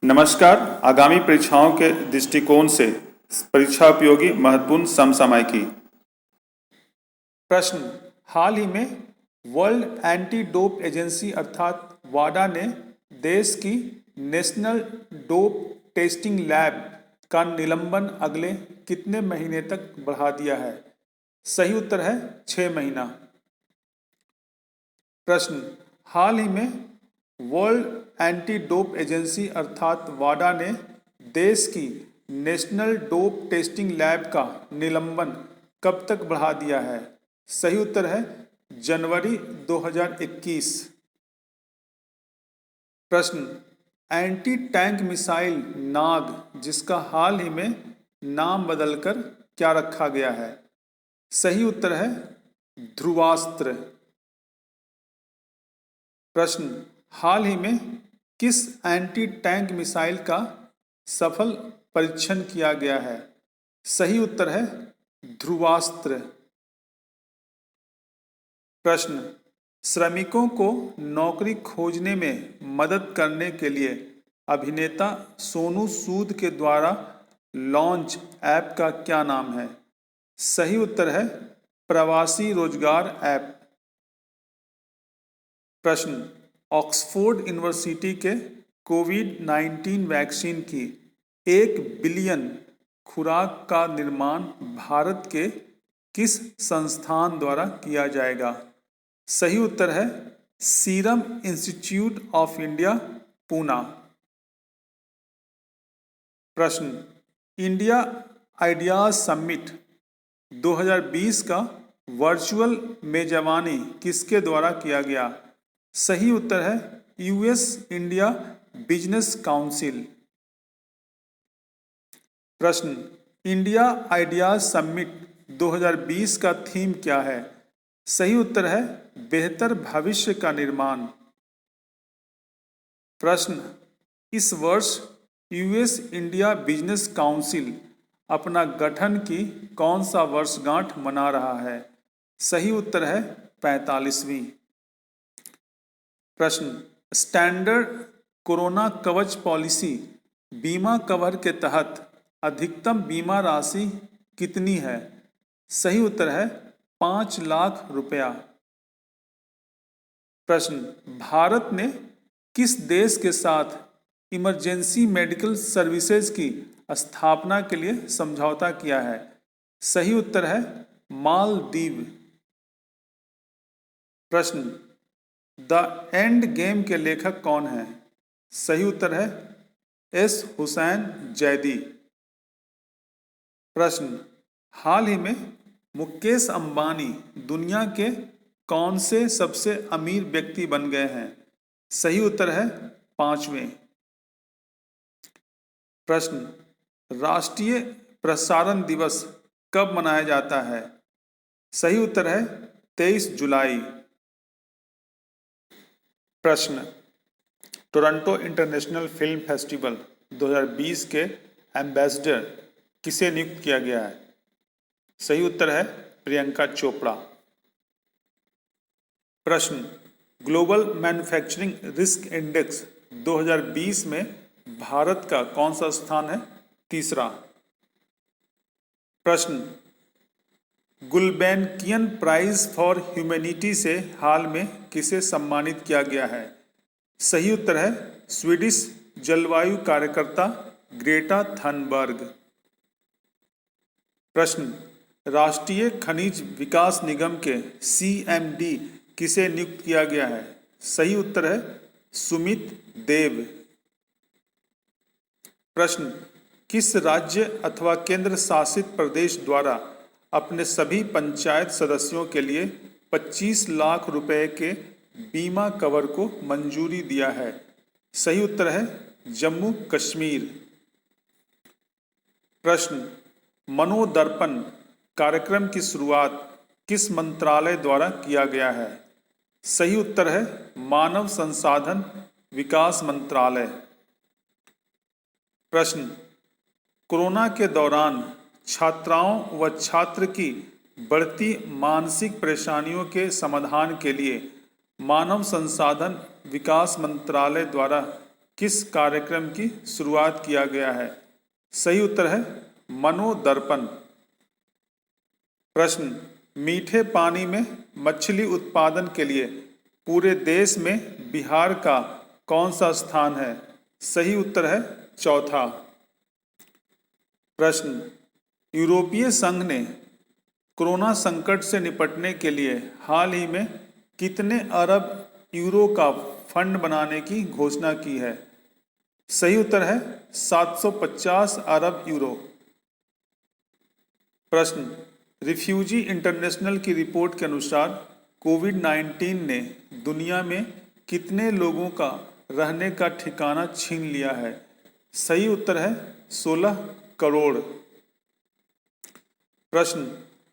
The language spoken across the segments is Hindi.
नमस्कार। आगामी परीक्षाओं के दृष्टिकोण से परीक्षा उपयोगी महत्वपूर्ण समसामयिकी। प्रश्न, हाल ही में वर्ल्ड एंटी डोप एजेंसी अर्थात वाडा ने देश की नेशनल डोप टेस्टिंग लैब का निलंबन अगले कितने महीने तक बढ़ा दिया है? सही उत्तर है 6 महीना। प्रश्न, हाल ही में वर्ल्ड एंटी डोप एजेंसी अर्थात वाडा ने देश की नेशनल डोप टेस्टिंग लैब का निलंबन कब तक बढ़ा दिया है? सही उत्तर है जनवरी 2021। प्रश्न, एंटी टैंक मिसाइल नाग जिसका हाल ही में नाम बदलकर क्या रखा गया है? सही उत्तर है ध्रुवास्त्र। प्रश्न, हाल ही में किस एंटी टैंक मिसाइल का सफल परीक्षण किया गया है? सही उत्तर है ध्रुवास्त्र। प्रश्न, श्रमिकों को नौकरी खोजने में मदद करने के लिए अभिनेता सोनू सूद के द्वारा लॉन्च ऐप का क्या नाम है? सही उत्तर है प्रवासी रोजगार ऐप। प्रश्न, ऑक्सफोर्ड यूनिवर्सिटी के कोविड-19 वैक्सीन की 1 बिलियन खुराक का निर्माण भारत के किस संस्थान द्वारा किया जाएगा? सही उत्तर है serum institute of India, Poona. प्रश्न, इंडिया आइडियाज समिट 2020 का वर्चुअल मेजबानी किसके द्वारा किया गया? सही उत्तर है यूएस इंडिया बिजनेस काउंसिल। प्रश्न, इंडिया आइडियाज समिट 2020 का थीम क्या है? सही उत्तर है बेहतर भविष्य का निर्माण। प्रश्न, इस वर्ष यूएस इंडिया बिजनेस काउंसिल अपना गठन की कौन सा वर्षगांठ मना रहा है? सही उत्तर है 45वीं। प्रश्न, स्टैंडर्ड कोरोना कवच पॉलिसी बीमा कवर के तहत अधिकतम बीमा राशि कितनी है? सही उत्तर है 5 लाख रुपया। प्रश्न, भारत ने किस देश के साथ इमरजेंसी मेडिकल सर्विसेज की स्थापना के लिए समझौता किया है? सही उत्तर है मालदीव। प्रश्न, द एंड गेम के लेखक कौन है? सही उत्तर है एस हुसैन जैदी। प्रश्न, हाल ही में मुकेश अंबानी दुनिया के कौन से सबसे अमीर व्यक्ति बन गए हैं? सही उत्तर है 5वें। प्रश्न, राष्ट्रीय प्रसारण दिवस कब मनाया जाता है? सही उत्तर है 23 जुलाई। प्रश्न, टोरंटो इंटरनेशनल फिल्म फेस्टिवल 2020 के एम्बेसडर किसे नियुक्त किया गया है? सही उत्तर है प्रियंका चोपड़ा। प्रश्न, ग्लोबल मैन्युफैक्चरिंग रिस्क इंडेक्स 2020 में भारत का कौन सा स्थान है? तीसरा। प्रश्न, गुल्बेनकियन प्राइज फॉर ह्यूमैनिटी से हाल में किसे सम्मानित किया गया है? सही उत्तर है स्वीडिश जलवायु कार्यकर्ता ग्रेटा थनबर्ग। प्रश्न, राष्ट्रीय खनिज विकास निगम के सीएमडी किसे नियुक्त किया गया है? सही उत्तर है सुमित देव। प्रश्न, किस राज्य अथवा केंद्र शासित प्रदेश द्वारा अपने सभी पंचायत सदस्यों के लिए 25 लाख रुपए के बीमा कवर को मंजूरी दिया है? सही उत्तर है जम्मू कश्मीर। प्रश्न, मनोदर्पण कार्यक्रम की शुरुआत किस मंत्रालय द्वारा किया गया है? सही उत्तर है मानव संसाधन विकास मंत्रालय। प्रश्न, कोरोना के दौरान छात्राओं व छात्र की बढ़ती मानसिक परेशानियों के समाधान के लिए मानव संसाधन विकास मंत्रालय द्वारा किस कार्यक्रम की शुरुआत किया गया है? सही उत्तर है मनोदर्पण। प्रश्न, मीठे पानी में मछली उत्पादन के लिए पूरे देश में बिहार का कौन सा स्थान है? सही उत्तर है चौथा। प्रश्न, यूरोपीय संघ ने कोरोना संकट से निपटने के लिए हाल ही में कितने अरब यूरो का फंड बनाने की घोषणा की है? सही उत्तर है 750 अरब यूरो। प्रश्न, रिफ्यूजी इंटरनेशनल की रिपोर्ट के अनुसार कोविड-19 ने दुनिया में कितने लोगों का रहने का ठिकाना छीन लिया है? सही उत्तर है 16 करोड़। प्रश्न,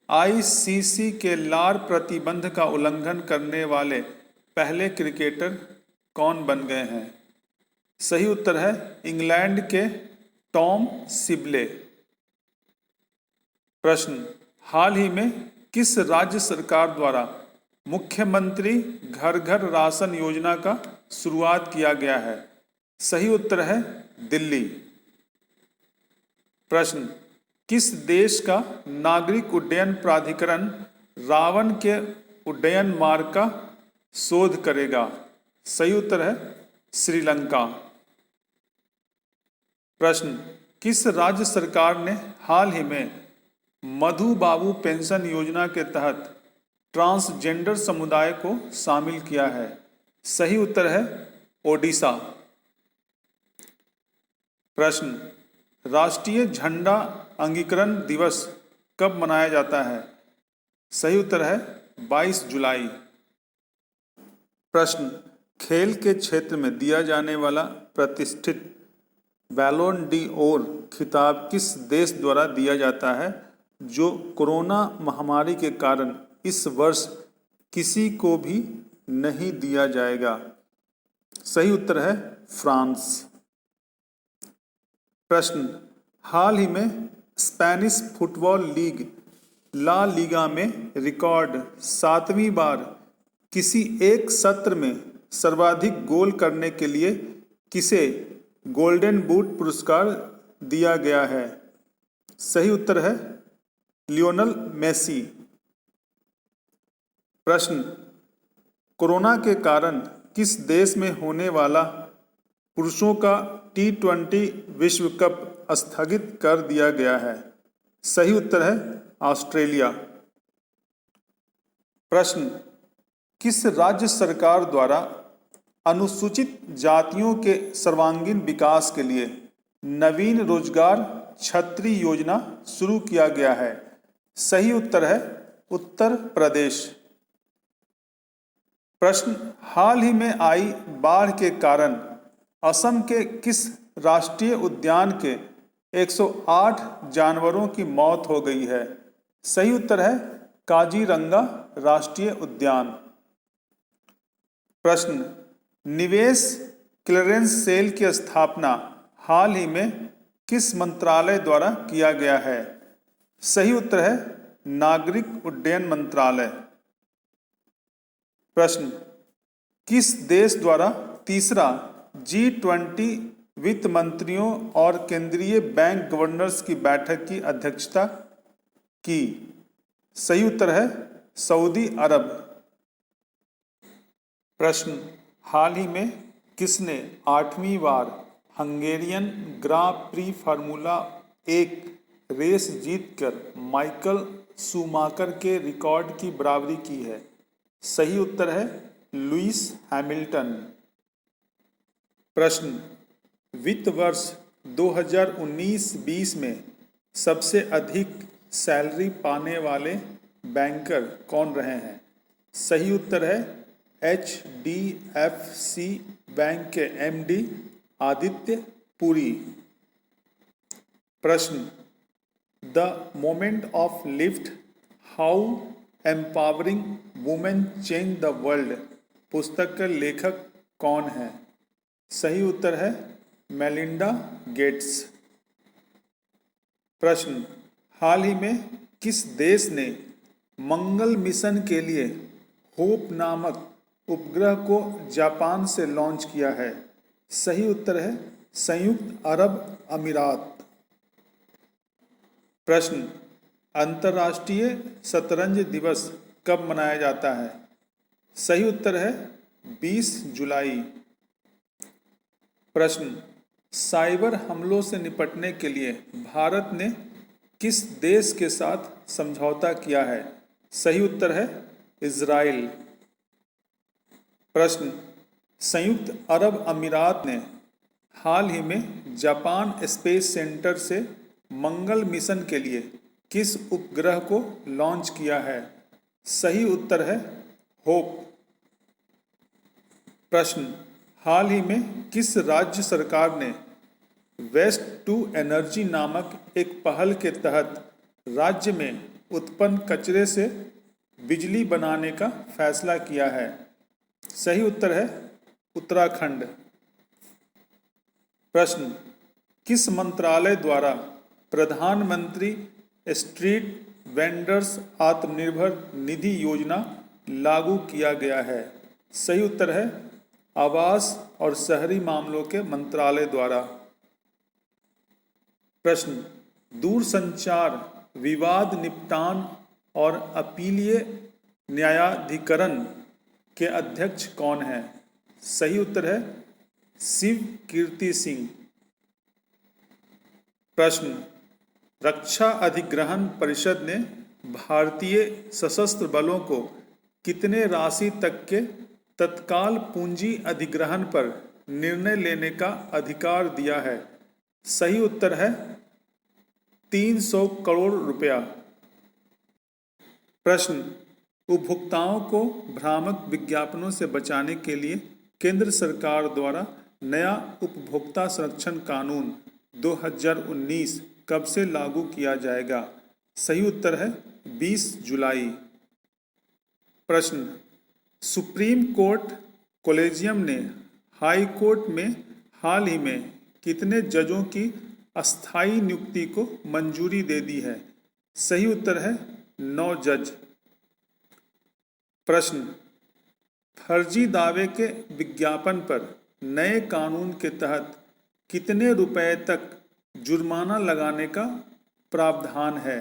आईसीसी के लार प्रतिबंध का उल्लंघन करने वाले पहले क्रिकेटर कौन बन गए हैं? सही उत्तर है इंग्लैंड के टॉम सिबले। प्रश्न, हाल ही में किस राज्य सरकार द्वारा मुख्यमंत्री घर घर राशन योजना का शुरुआत किया गया है? सही उत्तर है दिल्ली। प्रश्न, किस देश का नागरिक उड्डयन प्राधिकरण रावण के उड्डयन मार्ग का शोध करेगा? सही उत्तर है श्रीलंका। प्रश्न, किस राज्य सरकार ने हाल ही में मधु बाबू पेंशन योजना के तहत ट्रांसजेंडर समुदाय को शामिल किया है? सही उत्तर है ओडिशा। प्रश्न, राष्ट्रीय झंडा अंगीकरण दिवस कब मनाया जाता है? सही उत्तर है 22 जुलाई। प्रश्न, खेल के क्षेत्र में दिया जाने वाला प्रतिष्ठित बैलोन डी ओर खिताब किस देश द्वारा दिया जाता है जो कोरोना महामारी के कारण इस वर्ष किसी को भी नहीं दिया जाएगा? सही उत्तर है फ्रांस। प्रश्न, हाल ही में Spanish football league La Liga में रिकॉर्ड 7वीं बार किसी एक सत्र में सर्वाधिक गोल करने के लिए किसे गोल्डन बूट पुरस्कार दिया गया है? सही उत्तर है लियोनेल मेसी। प्रश्न, कोरोना के कारण किस देश में होने वाला पुरुषों का T20 विश्व कप स्थगित कर दिया गया है? सही उत्तर है ऑस्ट्रेलिया। प्रश्न, किस राज्य सरकार द्वारा अनुसूचित जातियों के सर्वांगीण विकास के लिए नवीन रोजगार छतरी योजना शुरू किया गया है? सही उत्तर है उत्तर प्रदेश। प्रश्न, हाल ही में आई बाढ़ के कारण असम के किस राष्ट्रीय उद्यान के 108 जानवरों की मौत हो गई है? सही उत्तर है काजीरंगा राष्ट्रीय उद्यान। प्रश्न, निवेश क्लियरेंस सेल की स्थापना हाल ही में किस मंत्रालय द्वारा किया गया है? सही उत्तर है नागरिक उड्डयन मंत्रालय। प्रश्न, किस देश द्वारा तीसरा G20 वित्त मंत्रियों और केंद्रीय बैंक गवर्नर्स की बैठक की अध्यक्षता की? सही उत्तर है सऊदी अरब। प्रश्न, हाल ही में किसने 8वीं बार हंगेरियन ग्रां प्री फार्मूला 1 रेस जीतकर माइकल शूमाकर के रिकॉर्ड की बराबरी की है? सही उत्तर है लुईस हैमिल्टन। प्रश्न, वित्त वर्ष 2019-20 में सबसे अधिक सैलरी पाने वाले बैंकर कौन रहे हैं? सही उत्तर है HDFC बैंक के MD आदित्य पुरी। प्रश्न, the moment of lift how empowering women change the world पुस्तक के लेखक कौन है? सही उत्तर है मेलिंडा गेट्स। प्रश्न, हाल ही में किस देश ने मंगल मिशन के लिए होप नामक उपग्रह को जापान से लॉन्च किया है? सही उत्तर है संयुक्त अरब अमीरात। प्रश्न, अंतर्राष्ट्रीय शतरंज दिवस कब मनाया जाता है? सही उत्तर है 20 जुलाई। प्रश्न, साइबर हमलों से निपटने के लिए भारत ने किस देश के साथ समझौता किया है? सही उत्तर है इजराइल। प्रश्न, संयुक्त अरब अमीरात ने हाल ही में जापान स्पेस सेंटर से मंगल मिशन के लिए किस उपग्रह को लॉन्च किया है? सही उत्तर है होप। प्रश्न, हाल ही में किस राज्य सरकार ने वेस्ट टू एनर्जी नामक एक पहल के तहत राज्य में उत्पन्न कचरे से बिजली बनाने का फैसला किया है? सही उत्तर है उत्तराखंड। प्रश्न, किस मंत्रालय द्वारा प्रधानमंत्री स्ट्रीट वेंडर्स आत्मनिर्भर निधि योजना लागू किया गया है? सही उत्तर है आवास और शहरी मामलों के मंत्रालय द्वारा। प्रश्न, दूरसंचार विवाद निपटान और अपीलीय न्यायाधिकरण के अध्यक्ष कौन है? सही उत्तर है शिव कीर्ति सिंह। प्रश्न, रक्षा अधिग्रहण परिषद ने भारतीय सशस्त्र बलों को कितने राशि तक के तत्काल पूंजी अधिग्रहण पर निर्णय लेने का अधिकार दिया है? सही उत्तर है 300 करोड़ रुपया। प्रश्न, उपभोक्ताओं को भ्रामक विज्ञापनों से बचाने के लिए केंद्र सरकार द्वारा नया उपभोक्ता संरक्षण कानून 2019 कब से लागू किया जाएगा? सही उत्तर है 20 जुलाई। प्रश्न, सुप्रीम कोर्ट कॉलेजियम ने हाई कोर्ट में हाल ही में कितने जजों की अस्थायी नियुक्ति को मंजूरी दे दी है? सही उत्तर है 9 जज। प्रश्न, फर्जी दावे के विज्ञापन पर नए कानून के तहत कितने रुपए तक जुर्माना लगाने का प्रावधान है?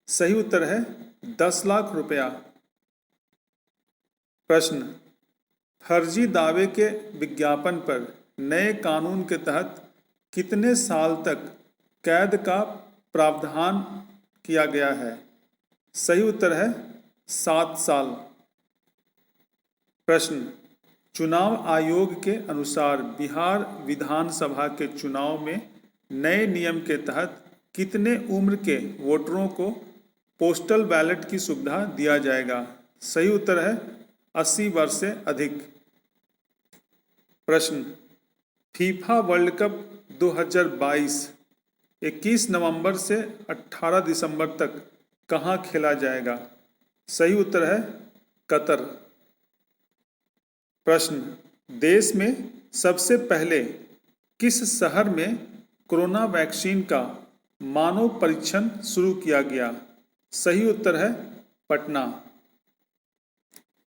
सही उत्तर है 10 लाख रुपया। प्रश्न, फर्जी दावे के विज्ञापन पर नए कानून के तहत कितने साल तक कैद का प्रावधान किया गया है? सही उत्तर है 7 साल। प्रश्न, चुनाव आयोग के अनुसार बिहार विधानसभा के चुनाव में नए नियम के तहत कितने उम्र के वोटरों को पोस्टल बैलेट की सुविधा दिया जाएगा? सही उत्तर है 80 वर्ष से अधिक। प्रश्न, फीफा वर्ल्ड कप 2022 21 नवंबर से 18 दिसंबर तक कहाँ खेला जाएगा? सही उत्तर है कतर। प्रश्न, देश में सबसे पहले किस शहर में कोरोना वैक्सीन का मानव परीक्षण शुरू किया गया? सही उत्तर है पटना।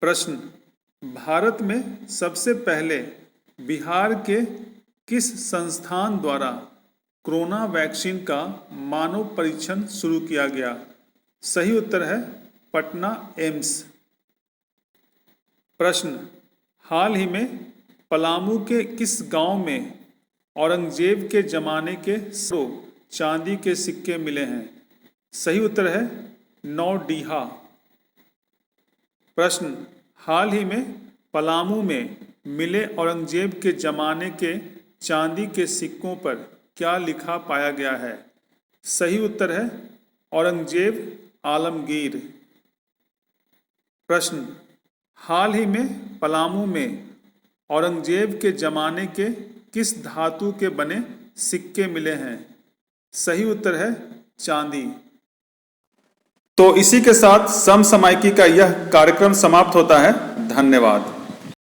प्रश्न, भारत में सबसे पहले बिहार के किस संस्थान द्वारा कोरोना वैक्सीन का मानव परीक्षण शुरू किया गया? सही उत्तर है पटना एम्स। प्रश्न, हाल ही में पलामू के किस गांव में औरंगजेब के जमाने के 100 चांदी के सिक्के मिले हैं? सही उत्तर है नौडीहा। प्रश्न, हाल ही में पलामू में मिले औरंगजेब के जमाने के चांदी के सिक्कों पर क्या लिखा पाया गया है? सही उत्तर है औरंगजेब आलमगीर। प्रश्न, हाल ही में पलामू में औरंगजेब के जमाने के किस धातु के बने सिक्के मिले हैं? सही उत्तर है चांदी। तो इसी के साथ समसामयिकी का यह कार्यक्रम समाप्त होता है। धन्यवाद।